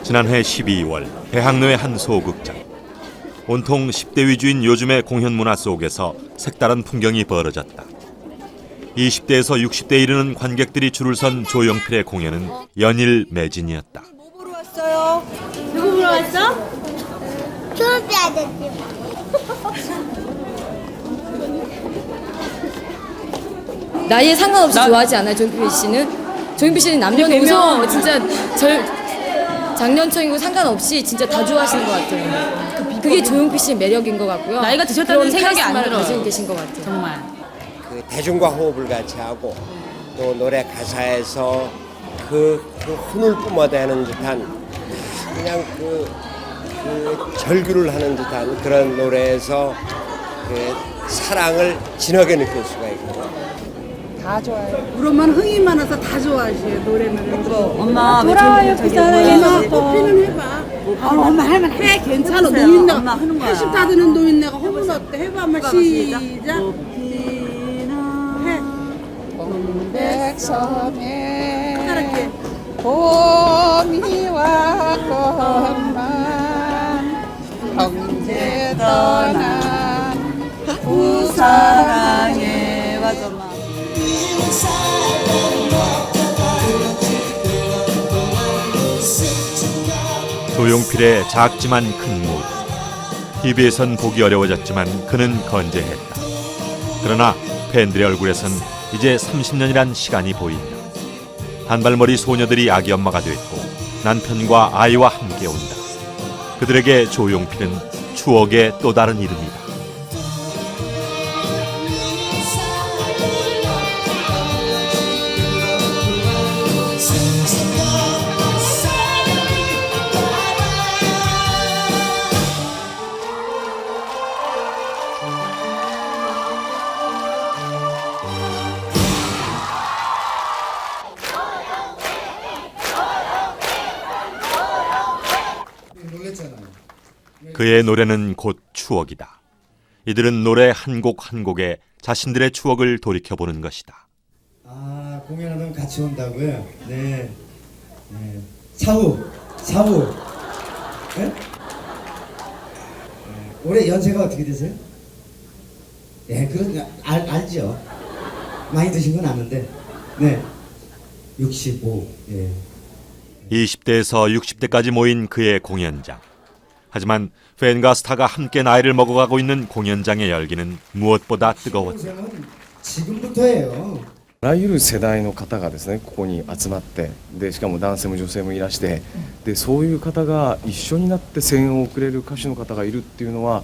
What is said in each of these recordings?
지난해 12월 대학로의 한 소극장. 온통 10대 위주인 요즘의 공연 문화 속에서 색다른 풍경이 벌어졌다. 20대에서 60대에 이르는 관객들이 줄을 선 조용필의 공연은 연일 매진이었다. 뭐 보러 왔어요? 누구 보러 왔어? 초록빛 아저씨. 나이에 상관없이 좋아하지 않아요, 조용필 씨는? 조용필 씨는 남녀노소 진짜 장년층이고 상관없이 진짜 다 좋아하시는 것 같아요. 그게 조용필 씨의 매력인 것 같고요. 나이가 드셨다는 생각이 안 카리스마를 들어요. 가지고 계신 것 같아요. 정말. 그 대중과 호흡을 같이 하고 또 노래 가사에서 그 혼을 뿜어대는 듯한 그냥 그 절규를 하는 듯한 그런 노래에서 그 사랑을 진하게 느낄 수가 있고. 다 좋아요. 우리 엄마는 흥이 많아서 다 좋아하시요 노래는. 엄마 왜 돌아요 저기 그 사랑에 뭐야? 꽃피는 해봐. 아 엄마 할만 해 괜찮아. 노인네가 엄마 하는 거야. 80 다 되는 노인네가 허물 어때? 해봐 엄마 시작. 해. 백섬에 따라게. 봄이 왔건만 형제 떠난 사랑해 맞아 엄마. 조용필의 작지만 큰 무대. TV에선 보기 어려워졌지만 그는 건재했다. 그러나 팬들의 얼굴에선 이제 30년이란 시간이 보인다. 단발머리 소녀들이 아기 엄마가 됐고 남편과 아이와 함께 온다. 그들에게 조용필은 추억의 또 다른 이름이다. 그의 노래는 곧 추억이다. 이들은 노래 한 곡 한 곡에 자신들의 추억을 돌이켜보는 것이다. 아, 공연하면 같이 온다고요? 네. 네. 사우. 네? 네. 올해 연세가 어떻게 되세요? 예, 그런 알죠. 많이 드신 건 아는데. 네. 65. 예. 20대에서 60대까지 모인 그의 공연장. 하지만 팬과 스타가 함께 나이를 먹어가고 있는 공연장의 열기는 무엇보다 뜨거웠다. 지금부터예요. あらゆる世代の方がですねここに集まってでしかも男性も女性もいらしてでそういう方が一緒になって声援を送れる歌手の方がいるっていうのは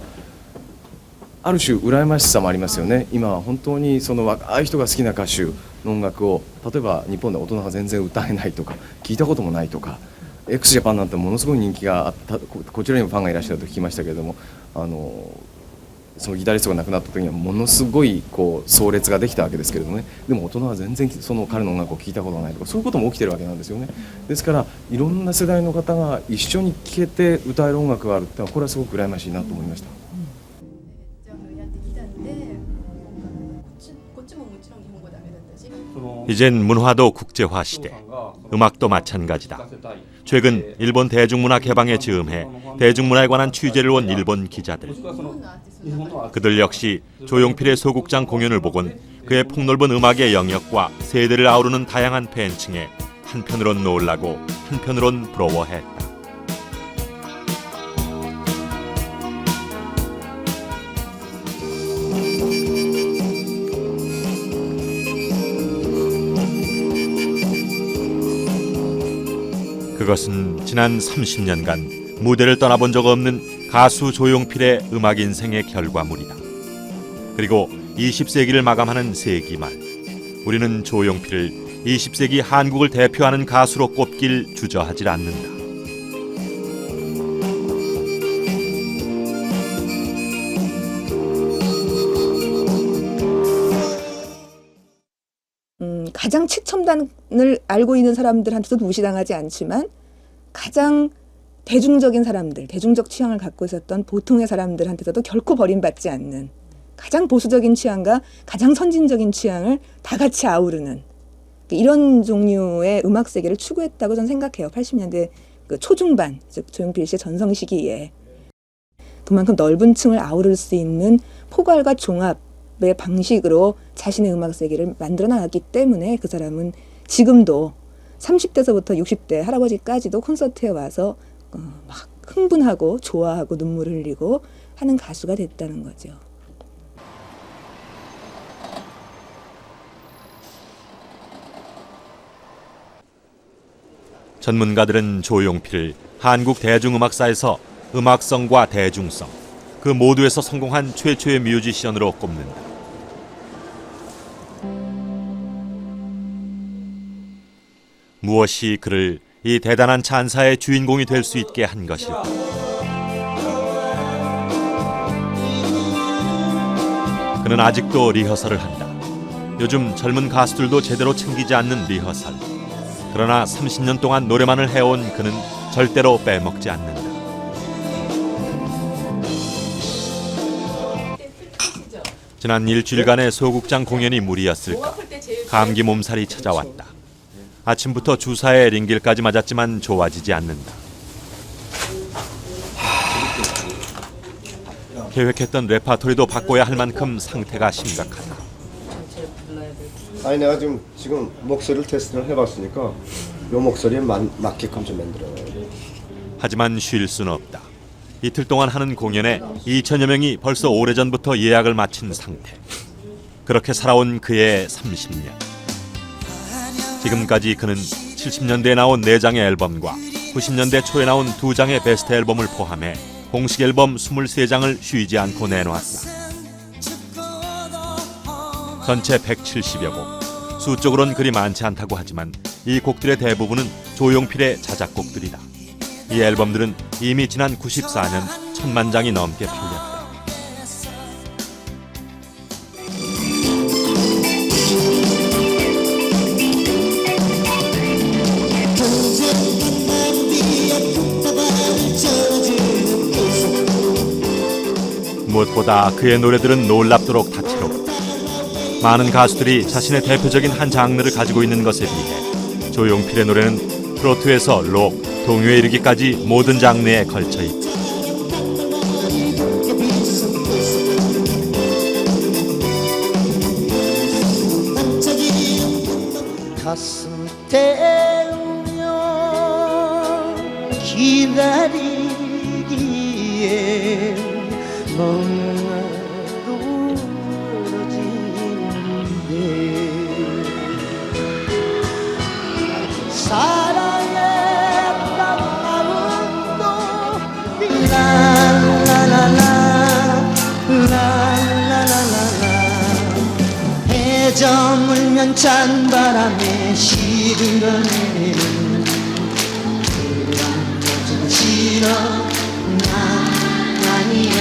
ある種羨ましさもありますよね。今は本当にその若い人が好きな歌手の音楽を例えば日本で大人が全然歌えないとか聞いたこともないとか x ジャパンなんてものすごい人気があった こちらにもファンがいらっしゃると聞きましたけれどもそのギタリストが亡くなった時にはものすごいこう壮烈ができたわけですけれどもね。でも大人は全然その彼の音楽を聴いたことがないとかそういうことも起きてるわけなんですよね。ですからいろんな世代の方が一緒に聴けて歌える音楽があるってのはこれはすごく羨ましいなと思いました。 이젠 문화도 국제화 시대, 음악도 마찬가지다. 최근 일본 대중문화 개방에 즈음해 대중문화에 관한 취재를 온 일본 기자들. 그들 역시 조용필의 소극장 공연을 보곤 그의 폭넓은 음악의 영역과 세대를 아우르는 다양한 팬층에 한편으론 놀라고 한편으론 부러워했다. 그것은 지난 30년간 무대를 떠나본 적 없는 가수 조용필의 음악 인생의 결과물이다. 그리고 20세기를 마감하는 세기 말, 우리는 조용필을 20세기 한국을 대표하는 가수로 꼽길 주저하질 않는다. 가장 최첨단을 알고 있는 사람들한테도 무시당하지 않지만 가장 대중적인 사람들, 대중적 취향을 갖고 있었던 보통의 사람들한테서도 결코 버림받지 않는 가장 보수적인 취향과 가장 선진적인 취향을 다 같이 아우르는 이런 종류의 음악 세계를 추구했다고 저는 생각해요. 80년대 그 초중반, 즉 조용필 씨의 전성 시기에 그만큼 넓은 층을 아우를 수 있는 포괄과 종합의 방식으로 자신의 음악 세계를 만들어 나갔기 때문에 그 사람은 지금도 30대서부터 60대 할아버지까지도 콘서트에 와서 막 흥분하고 좋아하고 눈물을 흘리고 하는 가수가 됐다는 거죠. 전문가들은 조용필을 한국 대중음악사에서 음악성과 대중성, 그 모두에서 성공한 최초의 뮤지션으로 꼽는다. 무엇이 그를 이 대단한 찬사의 주인공이 될 수 있게 한 것일까? 그는 아직도 리허설을 한다. 요즘 젊은 가수들도 제대로 챙기지 않는 리허설. 그러나 30년 동안 노래만을 해온 그는 절대로 빼먹지 않는다. 지난 일주일간의 소극장 공연이 무리였을까? 감기 몸살이 찾아왔다. 아침부터 주사에 링길까지 맞았지만 좋아지지 않는다. 계획했던 레파토리도 바꿔야 할 만큼 상태가 심각하다. 아니 내가 지금 목소리를 테스트를 해봤으니까 요 목소리에 맞게끔 좀 만들어요. 하지만 쉴 수는 없다. 이틀 동안 하는 공연에 2천여 명이 벌써 오래전부터 예약을 마친 상태. 그렇게 살아온 그의 30년. 지금까지 그는 70년대에 나온 4장의 앨범과 90년대 초에 나온 2장의 베스트 앨범을 포함해 공식 앨범 23장을 쉬지 않고 내놓았다. 전체 170여 곡. 수적으로는 그리 많지 않다고 하지만 이 곡들의 대부분은 조용필의 자작곡들이다. 이 앨범들은 이미 지난 94년 1000만 장이 넘게 팔렸다. 무엇보다 그의 노래들은 놀랍도록 다채롭다. 많은 가수들이 자신의 대표적인 한 장르를 가지고 있는 것에 비해 조용필의 노래는 트로트에서 록, 동요에 이르기까지 모든 장르에 걸쳐 있다. 가슴 태우며 기다리기에 너무나도 멀어진데 사랑했던 마음도 라라라라 해저 물면 찬 바람에 시들어내는 그런 여진 싫어 난 아니야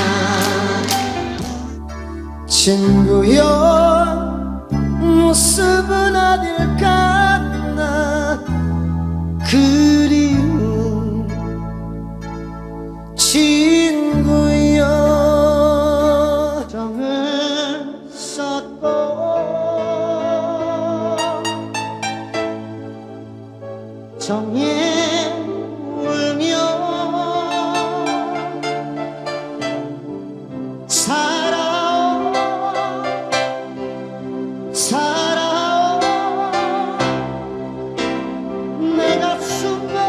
친구여 모습은 어딜 갔나 그리운 친구여 정을 쌓고 정에 울며 내 가슴에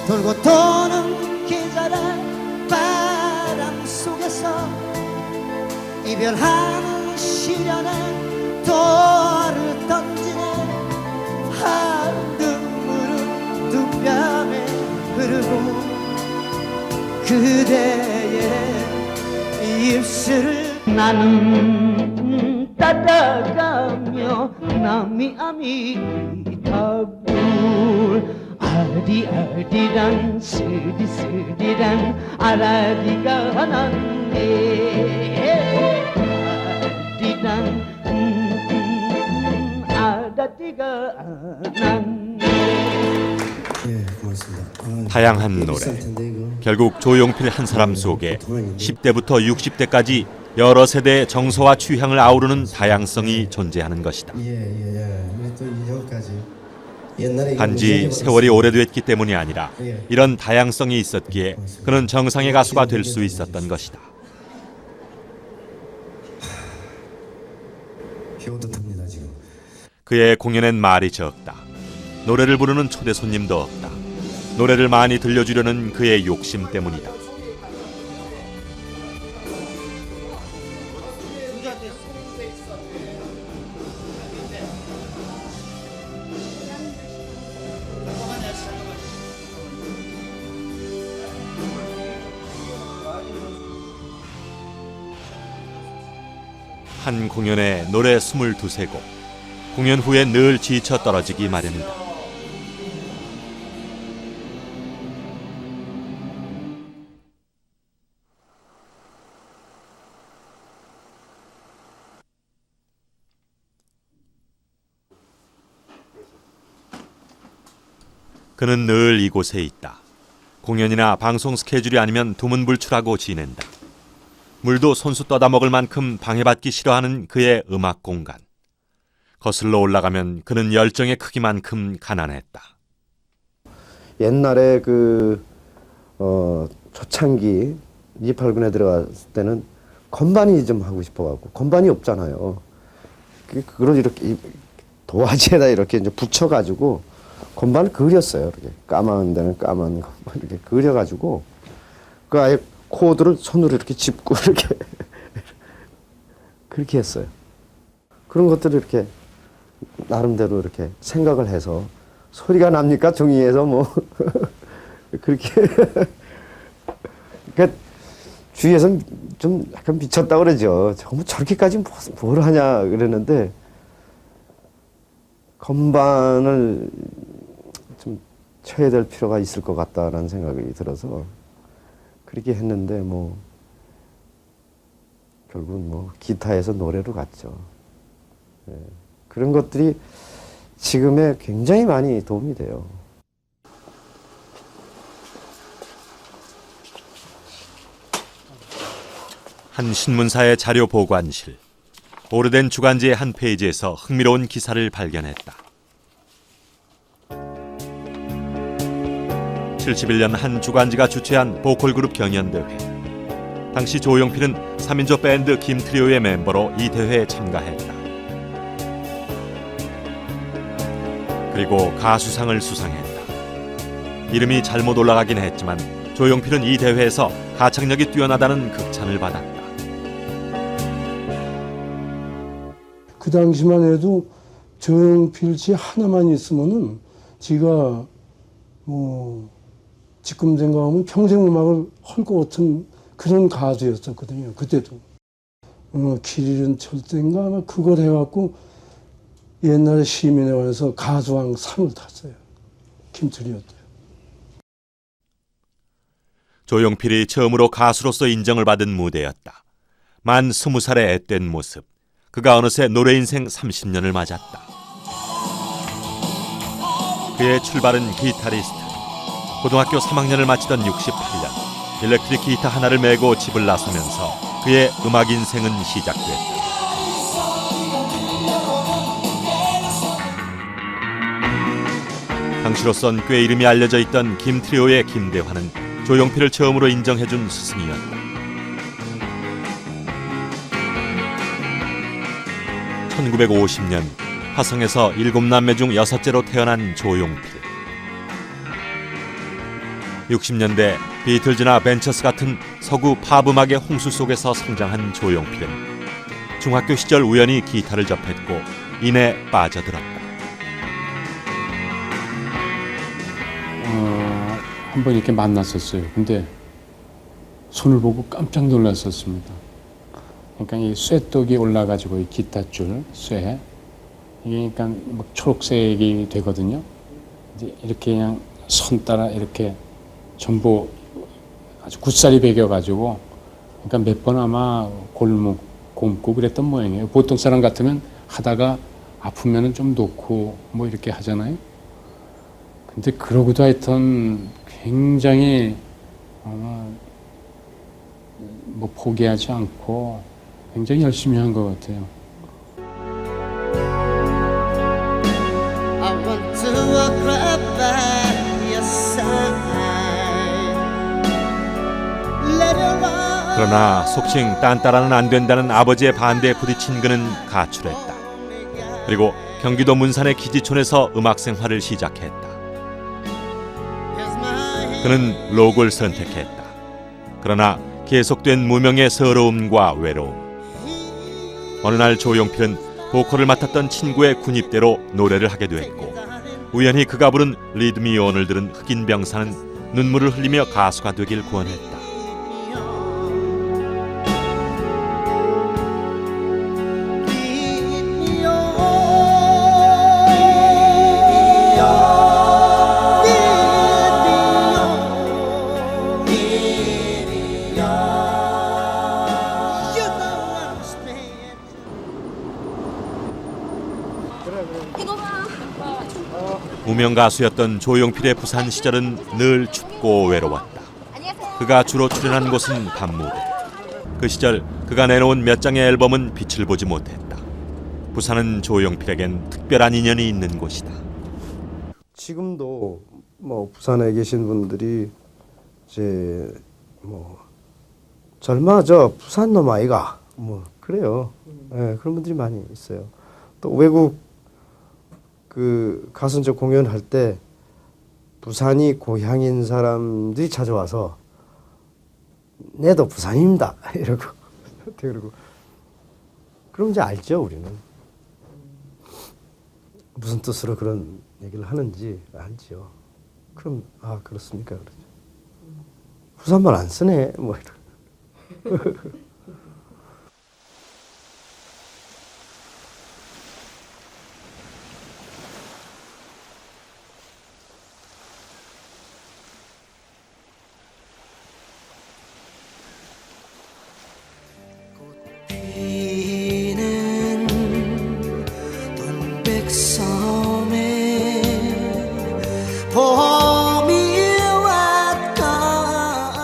돌고 도는 계절의 바람 속에서 이별하는 시련에 돌을 던지네 한 눈물은 두 뺨에 흐르고 그대의 입술을 나는 따라가며 남이 아미타불 아리아리랑 스리스리랑 아라리가 났네 아리랑 아라리가 났네. 예, 고맙습니다. 다양한 노래. 결국 조용필 한 사람 속에 10대부터 60대까지 여러 세대의 정서와 취향을 아우르는 다양성이 존재하는 것이다. 예. 우리 또 여기까지 단지 세월이 오래됐기 때문이 아니라 이런 다양성이 있었기에 그는 정상의 가수가 될 수 있었던 것이다. 희오듯합니다 지금. 그의 공연엔 말이 적다. 노래를 부르는 초대 손님도 없다. 노래를 많이 들려주려는 그의 욕심 때문이다. 한 공연에 노래 22곡. 공연 후에 늘 지쳐 떨어지기 마련이다. 그는 늘 이곳에 있다. 공연이나 방송 스케줄이 아니면 두문불출하고 지낸다. 물도 손수 떠다 먹을 만큼 방해받기 싫어하는 그의 음악 공간. 거슬러 올라가면 그는 열정의 크기만큼 가난했다. 옛날에 초창기 28군에 들어갔을 때는 건반이 좀 하고 싶어갖고 건반이 없잖아요. 그걸 이렇게 도화지에다 이렇게 이제 붙여가지고 건반을 그렸어요. 이렇게 까만 데는 까만 건반 이렇게 그려가지고 그 아예 코드를 손으로 이렇게 짚고 이렇게 그렇게 했어요. 그런 것들을 이렇게 나름대로 이렇게 생각을 해서 소리가 납니까 종이에서 뭐 그렇게 그러니까 주위에서는 좀 약간 미쳤다 그러죠. 저렇게까지 뭘 하냐 그랬는데 건반을 좀 쳐야 될 필요가 있을 것 같다라는 생각이 들어서 그렇게 했는데 뭐 결국은 뭐 기타에서 노래로 갔죠. 네. 그런 것들이 지금에 굉장히 많이 도움이 돼요. 한 신문사의 자료 보관실. 오래된 주간지의 한 페이지에서 흥미로운 기사를 발견했다. 71년 한 주간지가 주최한 보컬그룹 경연대회. 당시 조용필은 3인조 밴드 김트리오의 멤버로 이 대회에 참가했다. 그리고 가수상을 수상했다. 이름이 잘못 올라가긴 했지만 조용필은 이 대회에서 가창력이 뛰어나다는 극찬을 받았다. 그 당시만 해도 조용필 씨 하나만 있으면은 지가 뭐 지금 생각하면 평생 음악을 할 것 같은 그런 가수였었거든요. 그때도 길 잃은 철새인가 아마 그걸 해갖고 옛날에 시민회 관에서 가수왕 상을 탔어요. 김트리오 때. 조용필이 처음으로 가수로서 인정을 받은 무대였다. 만 20살의 앳된 모습. 그가 어느새 노래 인생 30년을 맞았다. 그의 출발은 기타리스트. 고등학교 3학년을 마치던 68년 일렉트릭 기타 하나를 메고 집을 나서면서 그의 음악 인생은 시작됐다. 당시로선 꽤 이름이 알려져 있던 김트리오의 김대환은 조용필을 처음으로 인정해준 스승이었다. 1950년 화성에서 7남매 중 6째로 태어난 조용필. 60년대 비틀즈나 벤처스 같은 서구 팝 음악의 홍수 속에서 성장한 조용필은 중학교 시절 우연히 기타를 접했고 이내 빠져들었다. 한 번 이렇게 만났었어요. 근데 손을 보고 깜짝 놀랐었습니다. 그러니까 이 쇠떡이 올라가지고 이 기타줄 쇠 이게 그러니까 막 초록색이 되거든요. 이제 이렇게 그냥 손 따라 이렇게 전부 아주 굳살이 배겨가지고 그러니까 몇 번 아마 골목 곪고 그랬던 모양이에요. 보통 사람 같으면 하다가 아프면은 좀 놓고 뭐 이렇게 하잖아요. 근데 그러고도 하여튼 굉장히 뭐 포기하지 않고 굉장히 열심히 한 것 같아요. I want to walk 그러나 속칭 딴따라는 안 된다는 아버지의 반대에 부딪힌 그는 가출했다. 그리고 경기도 문산의 기지촌에서 음악 생활을 시작했다. 그는 록을 선택했다. 그러나 계속된 무명의 서러움과 외로움. 어느 날 조용필은 보컬을 맡았던 친구의 군입대로 노래를 하게 됐고, 우연히 그가 부른 리드 미 온을 들은 흑인 병사는 눈물을 흘리며 가수가 되길 구원했다. 무명 가수였던 조용필의 부산 시절은 늘 춥고 외로웠다. 그가 주로 출연한 곳은 밤무대. 그 시절 그가 내놓은 몇 장의 앨범은 빛을 보지 못했다. 부산은 조용필에겐 특별한 인연이 있는 곳이다. 지금도 뭐 부산에 계신 분들이 이제 뭐 젊어 저 부산 놈 아이가 뭐 그래요. 네, 그런 분들이 많이 있어요. 또 외국 그 가수적 공연할 때 부산이 고향인 사람들이 찾아와서 내도 부산입니다 이러고 그러고 그럼 이제 알죠 우리는 무슨 뜻으로 그런 얘기를 하는지 알죠. 그럼 아 그렇습니까 그러죠. 부산말 안 쓰네 뭐 이러.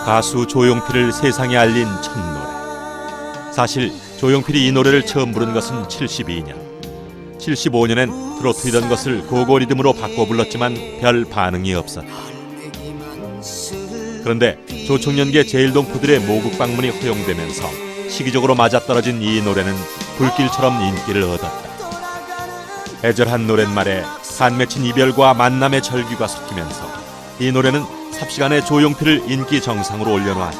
가수 조용필을 세상에 알린 첫 노래. 사실 조용필이 이 노래를 처음 부른 것은 72년. 75년엔 트로트이던 것을 고고 리듬으로 바꿔 불렀지만 별 반응이 없었다. 그런데 조총련계 제일동포들의 모국 방문이 허용되면서 시기적으로 맞아떨어진 이 노래는 불길처럼 인기를 얻었다. 애절한 노랫말에 한 맺힌 이별과 만남의 절규가 섞이면서 이 노래는 삽시간에 조용필을 인기 정상으로 올려놓았다.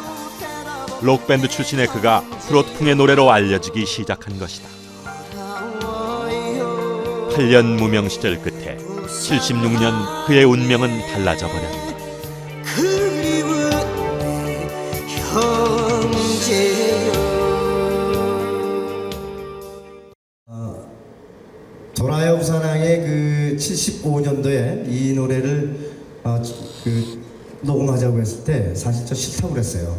록밴드 출신의 그가 트로트풍의 노래로 알려지기 시작한 것이다. 8년 무명 시절 끝에 76년 그의 운명은 달라져 버렸다. 돌아요 부산항의 그 75년도에 이 노래를 녹음하자고 했을 때 사실 저 싫다고 그랬어요.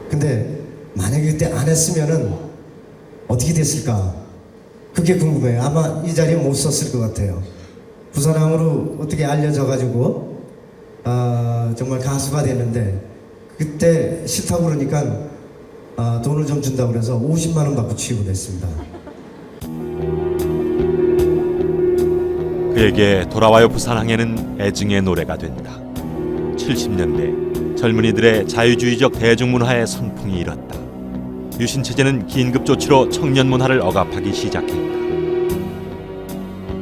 근데 만약에 그때 안 했으면은 어떻게 됐을까? 그게 궁금해요. 아마 이 자리에 못 썼을 것 같아요. 부산항으로 어떻게 알려져가지고 정말 가수가 됐는데 그때 싫다고 그러니까 돈을 좀 준다고 그래서 50만 원 받고 취입을 했습니다. 그에게 돌아와요 부산항에는 애증의 노래가 된다. 70년대 젊은이들의 자유주의적 대중문화의 선풍이 일었다. 유신체제는 긴급 조치로 청년 문화를 억압하기 시작했다.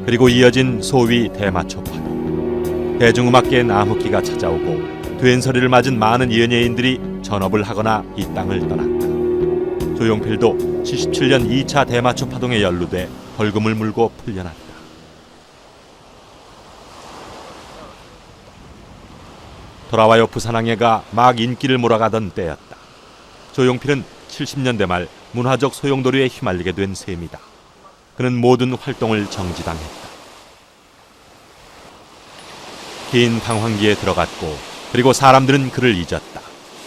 그리고 이어진 소위 대마초파도. 대중음악계의 나무키가 찾아오고 된서리를 맞은 많은 연예인들이 전업을 하거나 이 땅을 떠났다. 조용필도 77년 2차 대마초파동에 연루돼 벌금을 물고 풀려났다. 돌아와요 부산항해가 막 인기를 몰아가던 때였다. 조용필은 70년대 말 문화적 소용돌이에 휘말리게 된 셈이다. 그는 모든 활동을 정지당했다. 긴 방황기에 들어갔고 그리고 사람들은 그를 잊었다.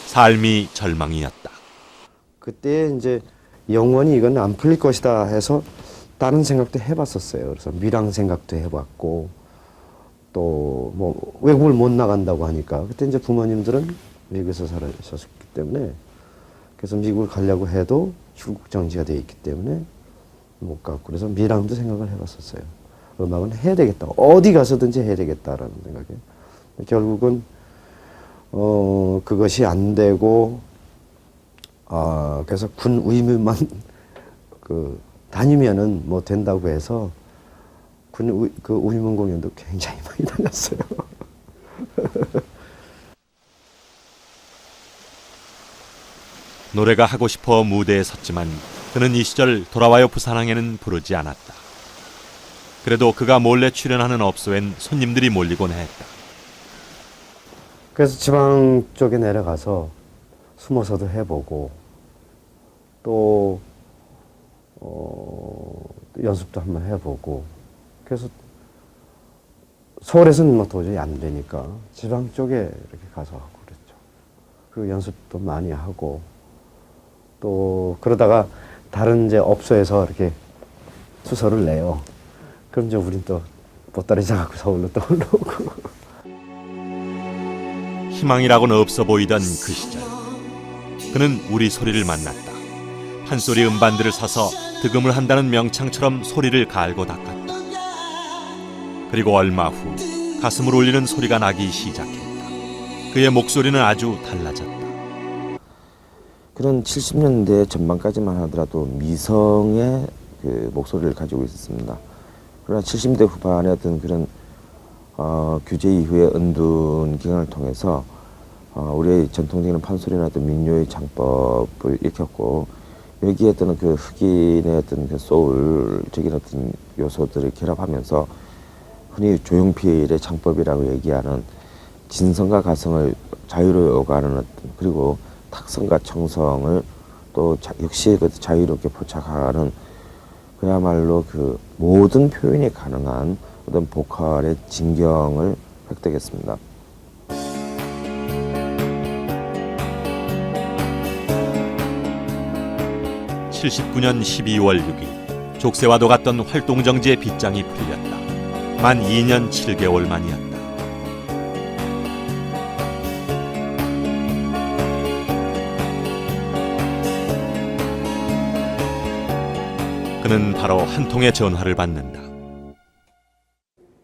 삶이 절망이었다. 그때 이제 영원히 이건 안 풀릴 것이다 해서 다른 생각도 해봤었어요. 그래서 미랑 생각도 해봤고 또 뭐 외국을 못 나간다고 하니까 그때 이제 부모님들은 미국에서 살아셨기 때문에 그래서 미국을 가려고 해도 출국 정지가 돼 있기 때문에 못 가고 그래서 미랑도 생각을 해봤었어요. 음악은 해야 되겠다. 어디 가서든지 해야 되겠다라는 생각에 결국은 그것이 안 되고 그래서 군 의무만 다니면은 뭐 된다고 해서 군 의무 공연도 굉장히 많이 다녔어요. 노래가 하고 싶어 무대에 섰지만 그는 이 시절 돌아와요 부산항에는 부르지 않았다. 그래도 그가 몰래 출연하는 업소엔 손님들이 몰리곤 했다. 그래서 지방 쪽에 내려가서 숨어서도 해보고 또 연습도 한번 해보고 그래서 서울에서는 뭐 도저히 안 되니까 지방 쪽에 이렇게 가서 하고 그랬죠. 그리고 연습도 많이 하고 또 그러다가 다른 이제 업소에서 이렇게 수서를 내요. 그럼 이제 우린 또 보따리 싸갖고 서울로 또 올라오고. 희망이라고는 없어 보이던 그 시절 그는 우리 소리를 만났다. 판소리 음반들을 사서 득음을 한다는 명창처럼 소리를 갈고 닦았다. 그리고 얼마 후 가슴을 울리는 소리가 나기 시작했다. 그의 목소리는 아주 달라졌다. 그런 70년대 전반까지만 하더라도 미성의 그 목소리를 가지고 있었습니다. 그러나 70년대 후반에 어떤 그런 규제 이후의 은둔 기간을 통해서 우리의 전통적인 판소리나 어떤 민요의 창법을 익혔고 여기에 어떤 그 흑인의 어떤 그 소울적인 어떤 요소들을 결합하면서 흔히 조용필의 창법이라고 얘기하는 진성과 가성을 자유로 요구하는 어떤 그리고 탁성과 청성을 또 역시 그 자유롭게 포착하는 그야말로 그 모든 표현이 가능한 어떤 보컬의 진경을 획득했습니다. (79년 12월 6일) 족쇄와도 같던 활동정지의 빗장이 풀렸다. 만 2년 7개월 만이었다. 그는 바로 한 통의 전화를 받는다.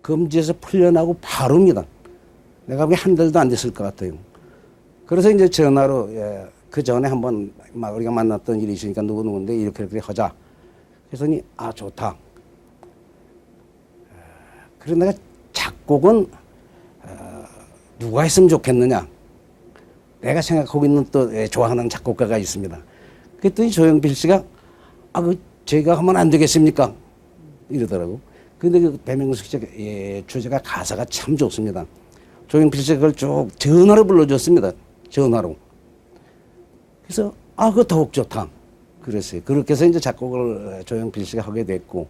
금지에서 풀려나고 바로입니다. 내가 보기에 한 달도 안 됐을 것 같아요. 그래서 이제 전화로 그 전에 한번 막 우리가 만났던 일이 있으니까 누구누구인데 이렇게 하자. 그래서니 좋다. 그래서 내가 작곡은 누가 했으면 좋겠느냐. 내가 생각하고 있는 또 좋아하는 작곡가가 있습니다. 그랬더니 조영필 씨가 제가 하면 안 되겠습니까? 이러더라고. 근데 그 배명숙 씨 주제가 가사가 참 좋습니다. 조영필 씨가 그걸 쭉 전화로 불러줬습니다. 전화로. 그래서 그거 더욱 좋다. 그랬어요. 그렇게 해서 이제 작곡을 조영필 씨가 하게 됐고.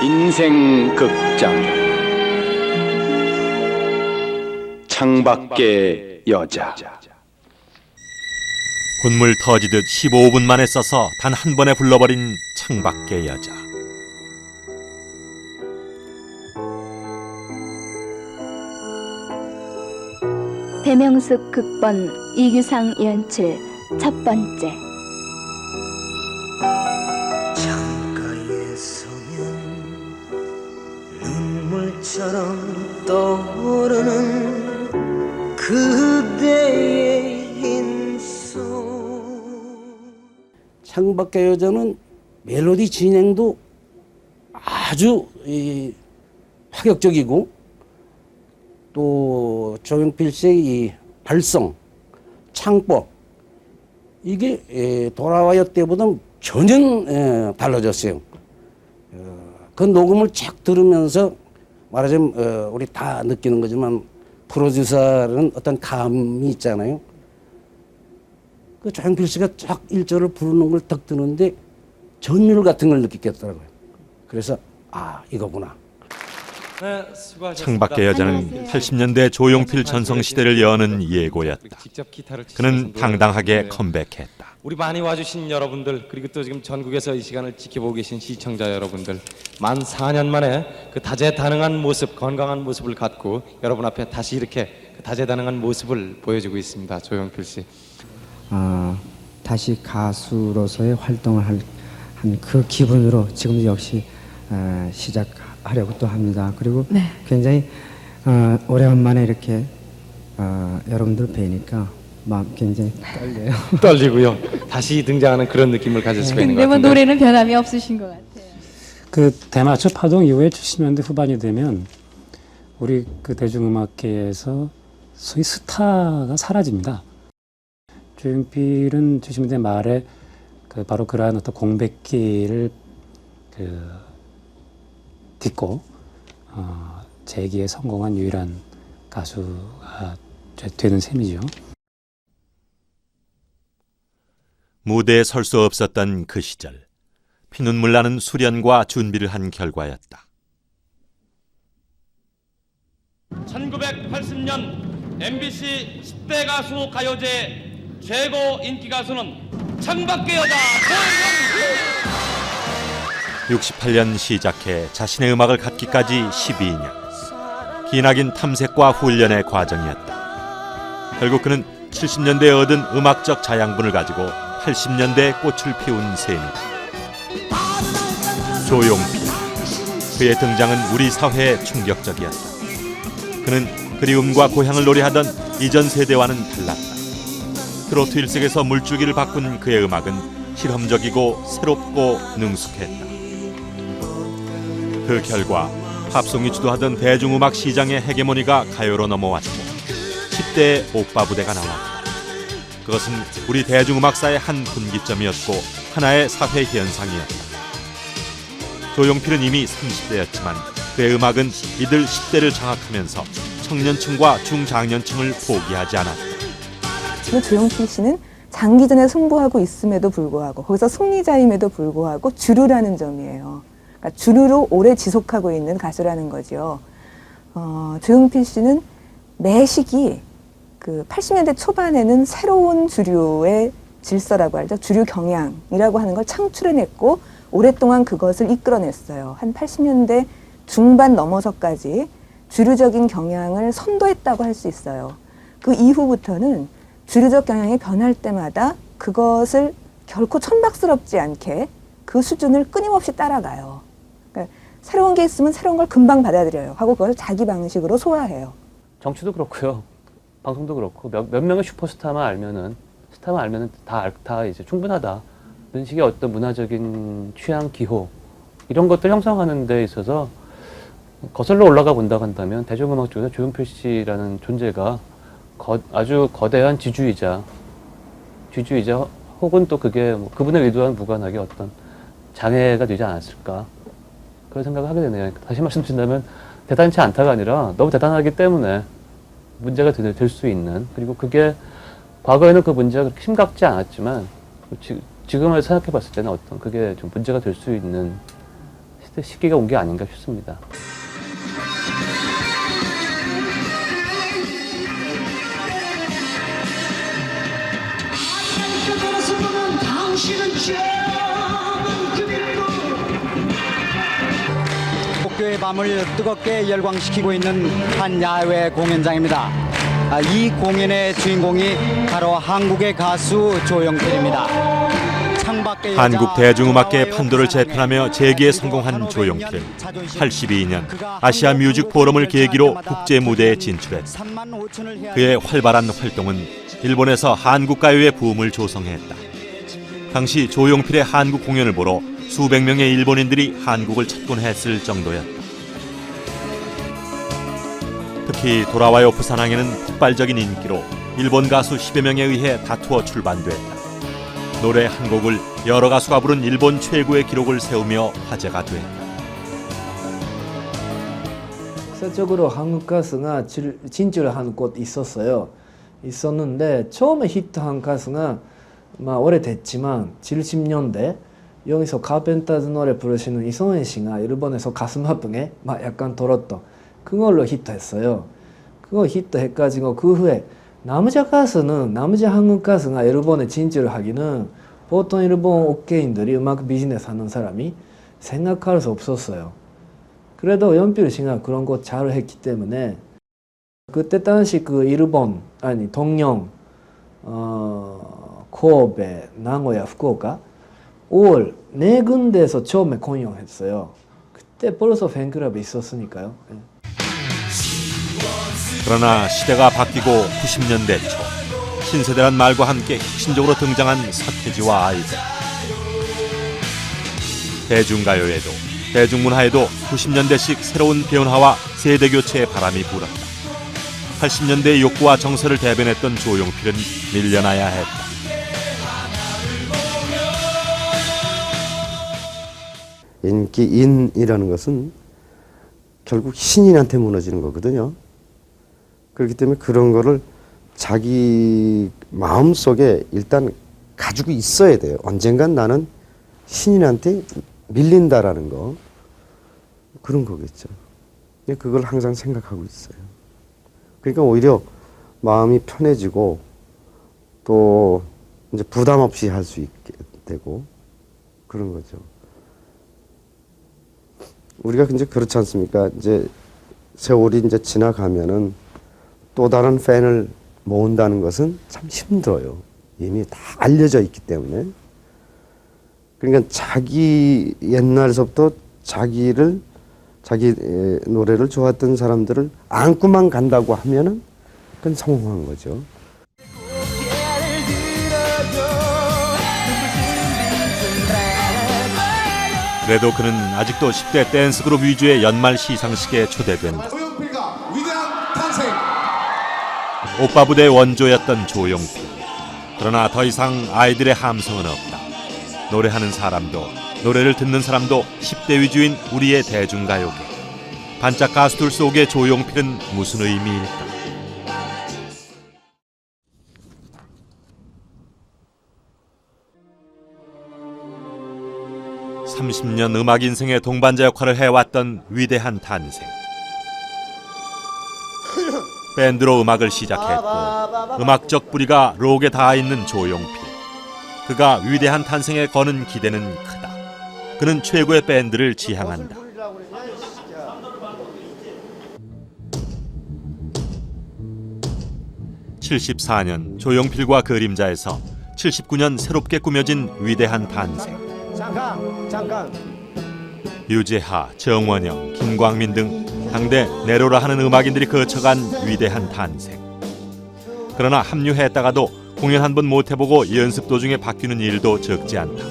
인생 극장 창밖의 여자. 군물 터지듯 15분 만에 써서 단 한 번에 불러버린 창밖의 여자. 배명숙 극본, 이규상 연출, 첫 번째. 창가에 서면 눈물처럼 떠오르는 그대의 창밖의 여자는 멜로디 진행도 아주 파격적이고 또 조영필 씨의 이 발성, 창법 이게 돌아와요 때보다는 전혀 달라졌어요. 그 녹음을 쫙 들으면서 말하자면 우리 다 느끼는 거지만 프로듀서는 어떤 감이 있잖아요. 그 조영필 씨가 쫙 1절을 부르는 걸 딱 듣는데 전율 같은 걸 느끼겠더라고요. 그래서 이거구나. 네, 창밖의 여자는 80년대 조용필 전성시대를 여는 예고였다. 그는 당당하게 컴백했다. 우리 많이 와주신 여러분들 그리고 또 지금 전국에서 이 시간을 지켜보고 계신 시청자 여러분들 만 4년 만에 그 다재다능한 모습, 건강한 모습을 갖고 여러분 앞에 다시 이렇게 그 다재다능한 모습을 보여주고 있습니다. 조용필 씨. 다시 가수로서의 활동을 한 그 기분으로 지금 역시 시작하려고 또 합니다. 그리고 굉장히 오래간만에 이렇게 여러분들 뵈니까 마음 굉장히 떨려요. 떨리고요. 다시 등장하는 그런 느낌을 가질 수가 있는 것 근데 뭐 같은데. 노래는 변함이 없으신 것 같아요. 그 대마초 파동 이후에 70년대 후반이 되면 우리 그 대중음악계에서 소위 스타가 사라집니다. 조용필은 70년대 말에 그 바로 그러한 어떤 공백기를 그 딛고 재기에 성공한 유일한 가수가 되는 셈이죠. 무대에 설 수 없었던 그 시절, 피눈물 나는 수련과 준비를 한 결과였다. 1980년 MBC 10대 가수 가요제 최고 인기 가수는 창밖의 여자 조용필. 68년 시작해 자신의 음악을 갖기까지 12년. 기나긴 탐색과 훈련의 과정이었다. 결국 그는 70년대에 얻은 음악적 자양분을 가지고 80년대에 꽃을 피운 셈이다. 조용필. 그의 등장은 우리 사회에 충격적이었다. 그는 그리움과 고향을 노래하던 이전 세대와는 달랐다. 트로트 일색에서 물줄기를 바꾼 그의 음악은 실험적이고 새롭고 능숙했다. 그 결과 팝송이 주도하던 대중음악 시장의 헤게모니가 가요로 넘어왔고 10대의 오빠 부대가 나왔다. 그것은 우리 대중음악사의 한 분기점이었고 하나의 사회 현상이었다. 조용필은 이미 30대였지만 그의 음악은 이들 10대를 장악하면서 청년층과 중장년층을 포기하지 않았다. 조용필 씨는 장기전에 승부하고 있음에도 불구하고 거기서 승리자임에도 불구하고 주류라는 점이에요. 그러니까 주류로 오래 지속하고 있는 가수라는 거죠. 조용필 씨는 매 시기 그 80년대 초반에는 새로운 주류의 질서라고 하죠. 주류 경향이라고 하는 걸 창출해냈고 오랫동안 그것을 이끌어냈어요. 한 80년대 중반 넘어서까지 주류적인 경향을 선도했다고 할 수 있어요. 그 이후부터는 주류적 경향이 변할 때마다 그것을 결코 천박스럽지 않게 그 수준을 끊임없이 따라가요. 그러니까 새로운 게 있으면 새로운 걸 금방 받아들여요. 하고 그걸 자기 방식으로 소화해요. 정치도 그렇고요. 방송도 그렇고 몇 명의 슈퍼스타만 알면은 다 이제 충분하다. 이런 식의 어떤 문화적인 취향, 기호 이런 것들 형성하는 데 있어서 거슬러 올라가 본다고 한다면 대중음악 쪽에서 조용필 씨라는 존재가 아주 거대한 지주이자 혹은 또 그게 뭐 그분의 의도와 무관하게 어떤 장애가 되지 않았을까 그런 생각을 하게 되네요. 다시 말씀드린다면 대단치 않다가 아니라 너무 대단하기 때문에 문제가 될 수 있는, 그리고 그게 과거에는 그 문제가 그렇게 심각지 않았지만 지금을 생각해 봤을 때는 어떤 그게 좀 문제가 될 수 있는 시기가 온 게 아닌가 싶습니다. 도쿄의 밤을 뜨겁게 열광시키고 있는 한 야외 공연장입니다. 이 공연의 주인공이 바로 한국의 가수 조용필입니다. 한국 대중음악계의 판도를 재편하며 재기에 성공한 조용필은 82년 아시아 뮤직 포럼을 계기로 국제 무대에 진출했다. 그의 활발한 활동은 일본에서 한국 가요의 붐을 조성했다. 당시 조용필의 한국 공연을 보러 수백 명의 일본인들이 한국을 찾곤 했을 정도였다. 특히 돌아와요 부산항에는 폭발적인 인기로 일본 가수 10여 명에 의해 다투어 출반됐다. 노래 한 곡을 여러 가수가 부른 일본 최고의 기록을 세우며 화제가 됐다. 역사적으로 한국 가수가 진출한 곳 있었는데 처음에 히트한 가수가 오래됐지만 70년대 여기서 카펜터즈 노래 부르시는 이성현 씨가 일본에서 가슴 아프게 약간 들었던 그걸로 히트했어요. 그거 히트해가지고 그 후에 남자 한국 가수가 일본에 진출하기는 보통 일본 업계인들이 음악 비즈니스 하는 사람이 생각할 수 없었어요. 그래도 연필 씨가 그런 거 잘 했기 때문에 그때 당시 그 동영, 코베, 나고야, 후쿠오카 5월 네 군데에서 처음에 공연했어요. 그때 벌써 팬클럽이 있었으니까요. 그러나 시대가 바뀌고 90년대 초 신세대란 말과 함께 혁신적으로 등장한 서태지와 아이들. 대중가요에도 대중문화에도 90년대식 새로운 변화와 세대교체의 바람이 불었다. 80년대의 욕구와 정서를 대변했던 조용필은 밀려나야 했다. 인기인이라는 것은 결국 신인한테 무너지는 거거든요. 그렇기 때문에 그런 거를 자기 마음속에 일단 가지고 있어야 돼요. 언젠간 나는 신인한테 밀린다라는 거. 그런 거겠죠. 그걸 항상 생각하고 있어요. 그러니까 오히려 마음이 편해지고 또 이제 부담 없이 할 수 있게 되고 그런 거죠. 우리가 이제 그렇지 않습니까? 이제 세월이 이제 지나가면은 또 다른 팬을 모은다는 것은 참 힘들어요. 이미 다 알려져 있기 때문에. 그러니까 자기 옛날서부터 자기 노래를 좋아했던 사람들을 안고만 간다고 하면은 그건 성공한 거죠. 그래도 그는 아직도 10대 댄스 그룹 위주의 연말 시상식에 초대된다. 오빠 부대의 원조였던 조용필. 그러나 더 이상 아이들의 함성은 없다. 노래하는 사람도 노래를 듣는 사람도 10대 위주인 우리의 대중가요계. 반짝 가수들 속의 조용필은 무슨 의미일까? 30년 음악 인생의 동반자 역할을 해왔던 위대한 탄생. 밴드로 음악을 시작했고 음악적 뿌리가 록에 닿아 있는 조용필. 그가 위대한 탄생에 거는 기대는 크다. 그는 최고의 밴드를 지향한다. (1974년) 조용필과 그림자에서 79년 새롭게 꾸며진 위대한 탄생. 잠깐. 유재하, 정원영, 김광민 등 당대 내로라 하는 음악인들이 거쳐간 위대한 탄생. 그러나 합류했다가도 공연 한 번 못 해보고 연습 도중에 바뀌는 일도 적지 않다.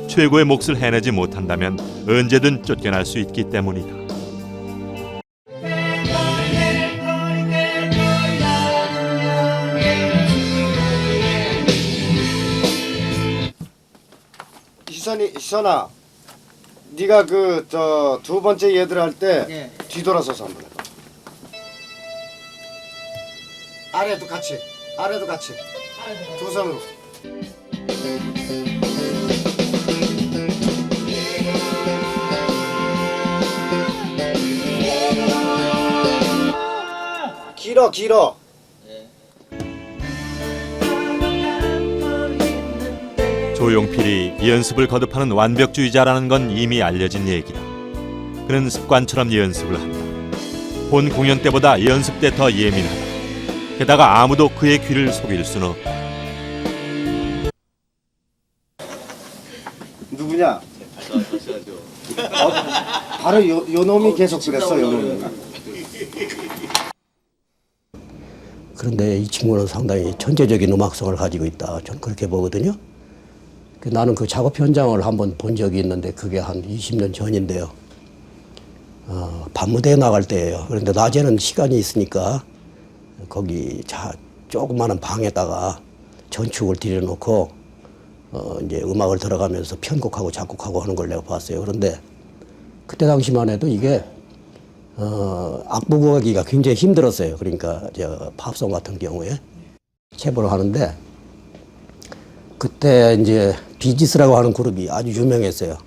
최고의 몫을 해내지 못한다면 언제든 쫓겨날 수 있기 때문이다. 희선아, 네가 그 두 번째 얘들 할 때 뒤돌아서서 한번 해봐. 아래도 같이 두 손으로. 길어. 조용필이 연습을 거듭하는 완벽주의자라는 건 이미 알려진 얘기다. 그는 습관처럼 연습을 한다. 본 공연 때보다 연습 때 더 예민하다. 게다가 아무도 그의 귀를 속일 수는 없다. 누구냐? 바로 요 놈이 계속 그랬어. 요 놈이. 그런데 이 친구는 상당히 천재적인 음악성을 가지고 있다. 저는 그렇게 보거든요. 나는 그 작업 현장을 한번 본 적이 있는데 그게 한 20년 전인데요. 밤무대에 나갈 때예요. 그런데 낮에는 시간이 있으니까 거기 조그마한 방에다가 전축을 들여놓고 이제 음악을 들어가면서 편곡하고 작곡하고 하는 걸 내가 봤어요. 그런데 그때 당시만 해도 이게 악보 구하기가 굉장히 힘들었어요. 그러니까 팝송 같은 경우에 제보를 하는데 그때 이제 비지스라고 하는 그룹이 아주 유명했어요.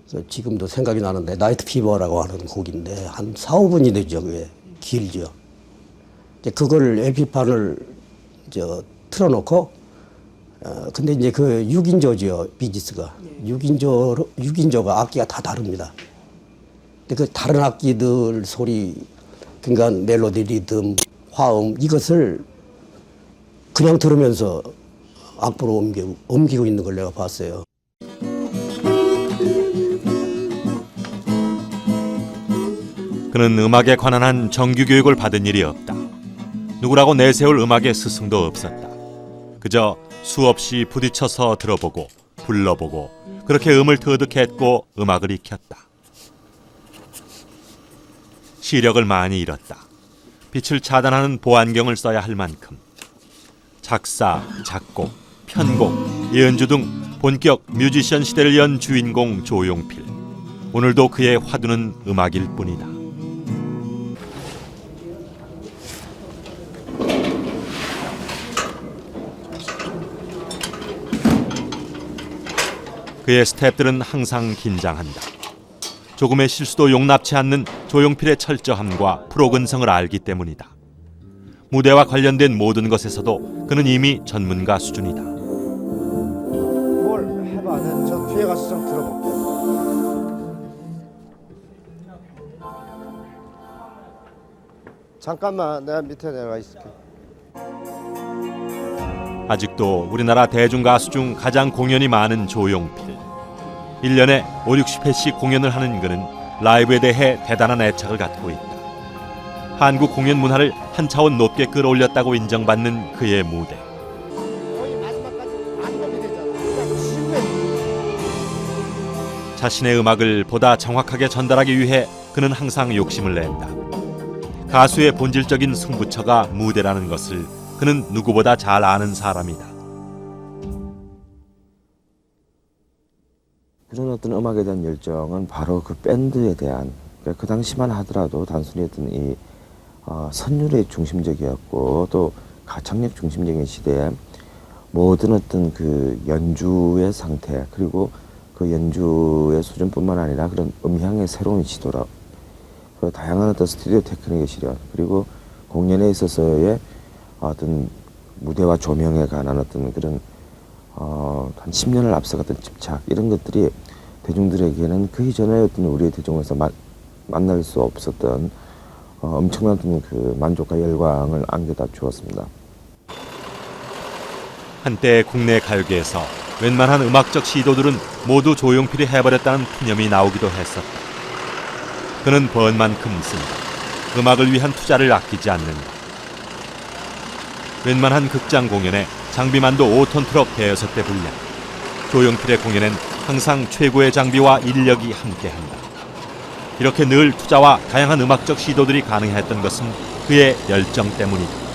그래서 지금도 생각이 나는데 나이트 피버라고 하는 곡인데 한 4, 5분이 되죠. 그게 길죠. 그걸 LP판을 틀어놓고 근데 이제 그 6인조죠. 비지스가. 6인조가 악기가 다 다릅니다. 근데 그 다른 악기들 소리, 그러니까 멜로디, 리듬, 화음 이것을 그냥 들으면서 악보로 옮기고 있는 걸 내가 봤어요. 그는 음악에 관한 한 정규 교육을 받은 일이 없다. 누구라고 내세울 음악의 스승도 없었다. 그저 수없이 부딪혀서 들어보고 불러보고 그렇게 음을 터득했고 음악을 익혔다. 시력을 많이 잃었다. 빛을 차단하는 보안경을 써야 할 만큼 작사, 작곡, 편곡, 연주 등 본격 뮤지션 시대를 연 주인공 조용필. 오늘도 그의 화두는 음악일 뿐이다. 그의 스태프들은 항상 긴장한다. 조금의 실수도 용납치 않는 조용필의 철저함과 프로근성을 알기 때문이다. 무대와 관련된 모든 것에서도 그는 이미 전문가 수준이다. 뭘 해봐. 저 뒤에 가서 좀 들어볼게. 잠깐만, 내가 밑에 내려가 있을게. 아직도 우리나라 대중가수 중 가장 공연이 많은 조용필. 1년에 5, 60회씩 공연을 하는 그는 라이브에 대해 대단한 애착을 갖고 있다. 한국 공연 문화를 한 차원 높게 끌어올렸다고 인정받는 그의 무대. 자신의 음악을 보다 정확하게 전달하기 위해 그는 항상 욕심을 낸다. 가수의 본질적인 승부처가 무대라는 것을 그는 누구보다 잘 아는 사람이다. 그런 어떤 음악에 대한 열정은 바로 그 밴드에 대한, 그러니까 그 당시만 하더라도 단순히 어떤 이 선율의 중심적이었고 또 가창력 중심적인 시대에 모든 어떤 그 연주의 상태, 그리고 그 연주의 수준뿐만 아니라 그런 음향의 새로운 시도라, 그 다양한 어떤 스튜디오 테크닉의 실현, 그리고 공연에 있어서의 어떤 무대와 조명에 관한 어떤 그런 한 10년을 앞서갔던 집착, 이런 것들이 대중들에게는 그 이전에 어떤 우리의 대중에서 만날 수 없었던 엄청난 그 만족과 열광을 안겨다 주었습니다. 한때 국내 가요계에서 웬만한 음악적 시도들은 모두 조용필이 해버렸다는 푸념이 나오기도 했었다. 그는 번 만큼 쓴다. 음악을 위한 투자를 아끼지 않는다. 웬만한 극장 공연에 장비만도 5톤 트럭 대여섯 대 분량. 조용필의 공연엔 항상 최고의 장비와 인력이 함께한다. 이렇게 늘 투자와 다양한 음악적 시도들이 가능했던 것은 그의 열정 때문이다.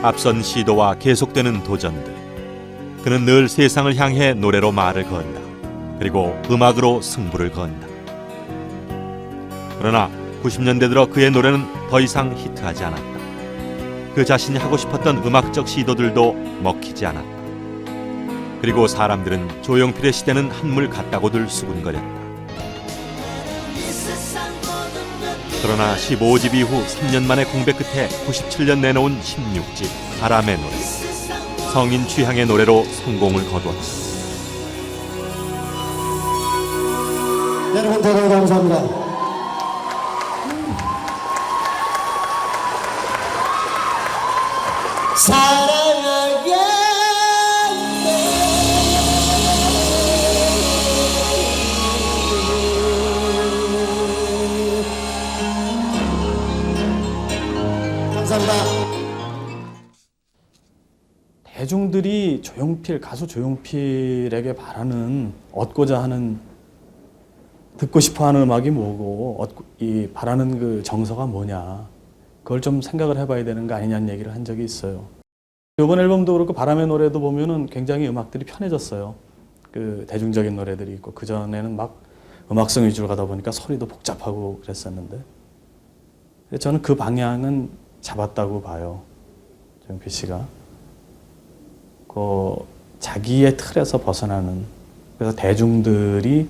앞선 시도와 계속되는 도전들. 그는 늘 세상을 향해 노래로 말을 건다. 그리고 음악으로 승부를 건다. 그러나 90년대 들어 그의 노래는 더 이상 히트하지 않았다. 그 자신이 하고 싶었던 음악적 시도들도 먹히지 않았다. 그리고 사람들은 조용필의 시대는 한물 갔다고들 수군거렸다. 그러나 15집 이후 3년 만에 공백 끝에 97년 내놓은 16집 바람의 노래. 성인 취향의 노래로 성공을 거두었다. 여러분 대단히 감사합니다. 대중들이 가수 조용필에게 바라는, 얻고자 하는, 듣고 싶어하는 음악이 뭐고, 이 바라는 그 정서가 뭐냐, 그걸 좀 생각을 해봐야 되는 거 아니냐는 얘기를 한 적이 있어요. 이번 앨범도 그렇고 바람의 노래도 보면은 굉장히 음악들이 편해졌어요. 그 대중적인 노래들이 있고, 그 전에는 막 음악성 위주로 가다 보니까 소리도 복잡하고 그랬었는데, 저는 그 방향은 잡았다고 봐요, 조용필 씨가. 자기의 틀에서 벗어나는, 그래서 대중들이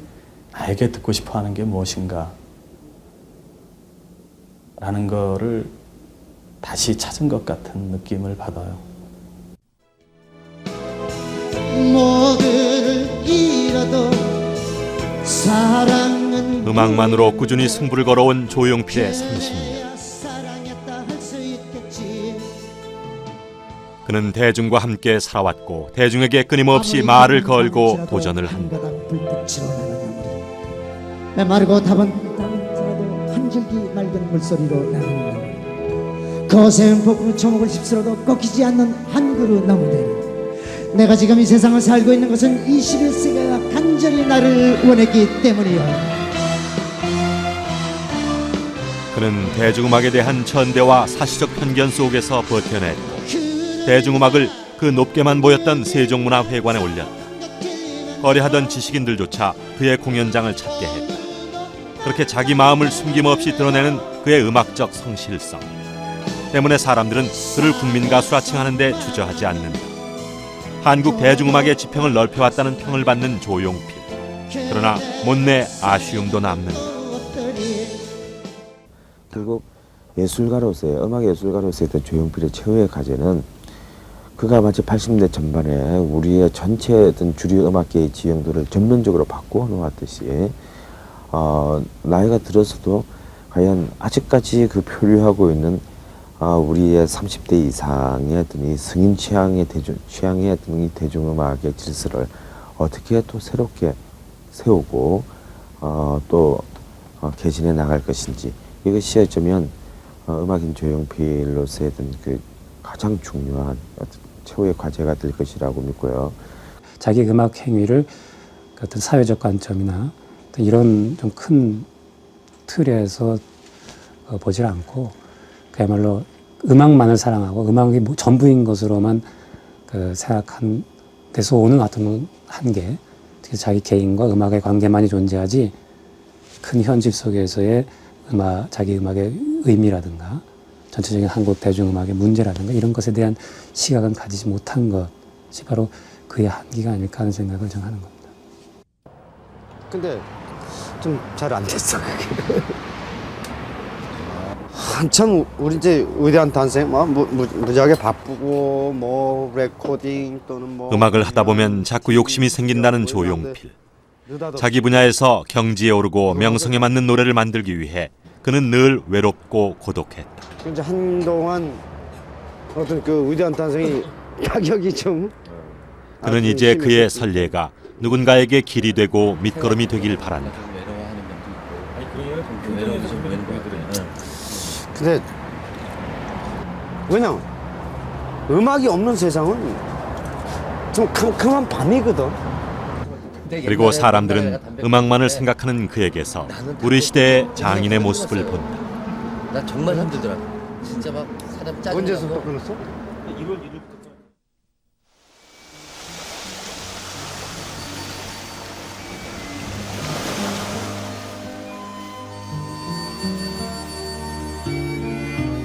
나에게 듣고 싶어하는 게 무엇인가 라는 거를 다시 찾은 것 같은 느낌을 받아요. 모두를 잃어도 사랑은 음악만으로 꾸준히 승부를 걸어온 조용필의 30년. 사랑했다 할 수 있겠지. 그는 대중과 함께 살아왔고 대중에게 끊임없이 말을 걸고 도전을 한다. 메마르고 다분다면서라도 한 줄기 맑은 물소리로 나가는 나무, 거센 폭풍 초목을 휩쓸어도 꺾이지 않는 한 그루 나무들. 내가 지금 이 세상을 살고 있는 것은 21세기가 간절히 나를 원했기 때문이야. 그는 대중음악에 대한 천대와 사시적 편견 속에서 버텨냈고 대중음악을 그 높게만 보였던 세종문화회관에 올렸다. 거래하던 지식인들조차 그의 공연장을 찾게 했다. 그렇게 자기 마음을 숨김없이 드러내는 그의 음악적 성실성 때문에 사람들은 그를 국민 가수라 칭하는 데 주저하지 않는다. 한국 대중음악의 지평을 넓혀왔다는 평을 받는 조용필. 그러나 못내 아쉬움도 남는다. 결국 예술가로서의 음악 예술가로서의 조용필의 최후의 과제는 그가 마치 80년대 전반에 우리의 전체 어떤 주류 음악계의 지형들을 전면적으로 바꾸어 놓았듯이 나이가 들어서도 과연 아직까지 그 표류하고 있는 우리의 30대 이상의 어떤 이 승인 취향의 취향의 어떤 이 대중음악의 질서를 어떻게 또 새롭게 세우고 또 개진해 나갈 것인지, 이것이 어쩌면 음악인 조용필로서의 어떤 그 가장 중요한 어떤 최후의 과제가 될 것이라고 믿고요. 자기 음악 행위를 어떤 사회적 관점이나 어떤 이런 좀 큰 틀에서 보질 않고 그야말로 음악만을 사랑하고 음악이 전부인 것으로만 생각한 데서 오는 어떤 한계, 특히 자기 개인과 음악의 관계만이 존재하지 큰 현실 속에서의 자기 음악의 의미라든가 전체적인 한국 대중음악의 문제라든가 이런 것에 대한 시각은 가지지 못한 것이 바로 그의 한계가 아닐까 하는 생각을 저는 하는 겁니다. 근데 좀 잘 안 됐어 그게. 한참 우리 이제 위대한 탄생 무지하게 바쁘고 뭐 레코딩 또는 뭐 음악을 하다 보면 자꾸 욕심이 생긴다는 조용필. 자기 분야에서 경지에 오르고 명성에 맞는 노래를 만들기 위해 그는 늘 외롭고 고독했다. 이제 한동안 어떤 그 위대한 탄생이 타격이 좀. 그는 이제 그의 설례가 누군가에게 길이 되고 밑거름이 되길 바란다. 근데 왜냐 음악이 없는 세상은 좀 캄캄한 밤이거든. 그리고 사람들은 음악만을 생각하는 그에게서 우리 시대의 장인의 모습을 본다. 나 정말 힘들더라. 진짜 막 사람 짜증. 언제서부터 끊었어? 1월 1일부터.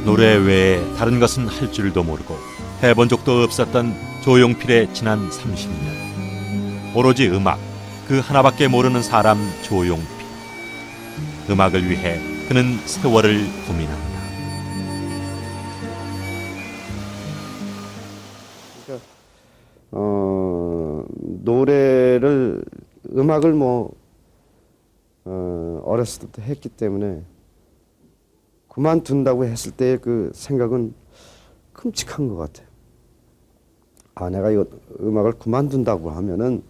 노래 외에 다른 것은 할 줄도 모르고 해본 적도 없었던 조용필의 지난 30년. 오로지 음악, 그 하나밖에 모르는 사람 조용필. 음악을 위해 그는 세월을 고민한다. 노래를 음악을 어렸을 때부터 했기 때문에 그만둔다고 했을 때의 그 생각은 끔찍한 것 같아요. 내가 이거 음악을 그만둔다고 하면은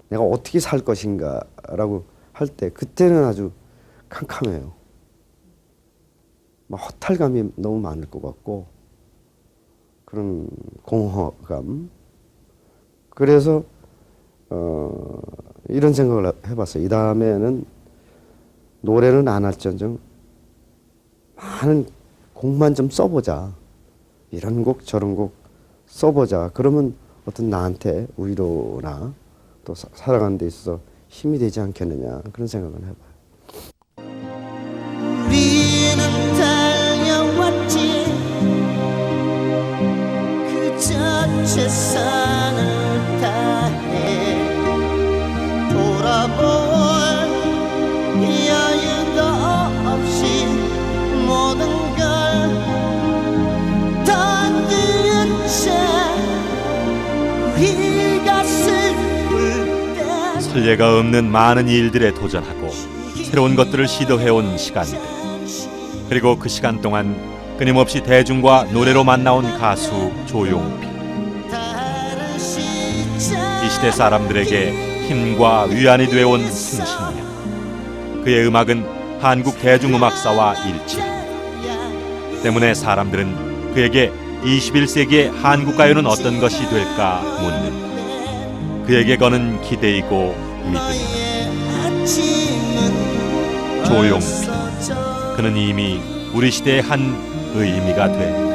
내가 어떻게 살 것인가라고 할 때 그때는 아주 캄캄해요. 막 허탈감이 너무 많을 것 같고 그런 공허감. 그래서 이런 생각을 해봤어요. 이 다음에는 노래는 안 할지언정 많은 곡만 좀 써보자. 이런 곡 저런 곡 써보자. 그러면 어떤 나한테 위로나 또 살아가는 데 있어서 힘이 되지 않겠느냐 그런 생각을 해봐요. 우리는 달려왔지 그저 최선을 다해 돌아볼 여유도 없이 모든 걸 던지는 채 우리가 슬플 때 설례가 없는 많은 일들에 도전하고 새로운 것들을 시도해온 시간들. 그리고 그 시간 동안 끊임없이 대중과 노래로 만나온 가수 조용필. 시대 사람들에게 힘과 위안이 되어온 승신령. 그의 음악은 한국 대중음악사와 일치합니다. 때문에 사람들은 그에게 21세기의 한국 가요는 어떤 것이 될까 묻는다. 그에게 거는 기대이고 믿음이다. 조용필. 그는 이미 우리 시대의 한 의미가 돼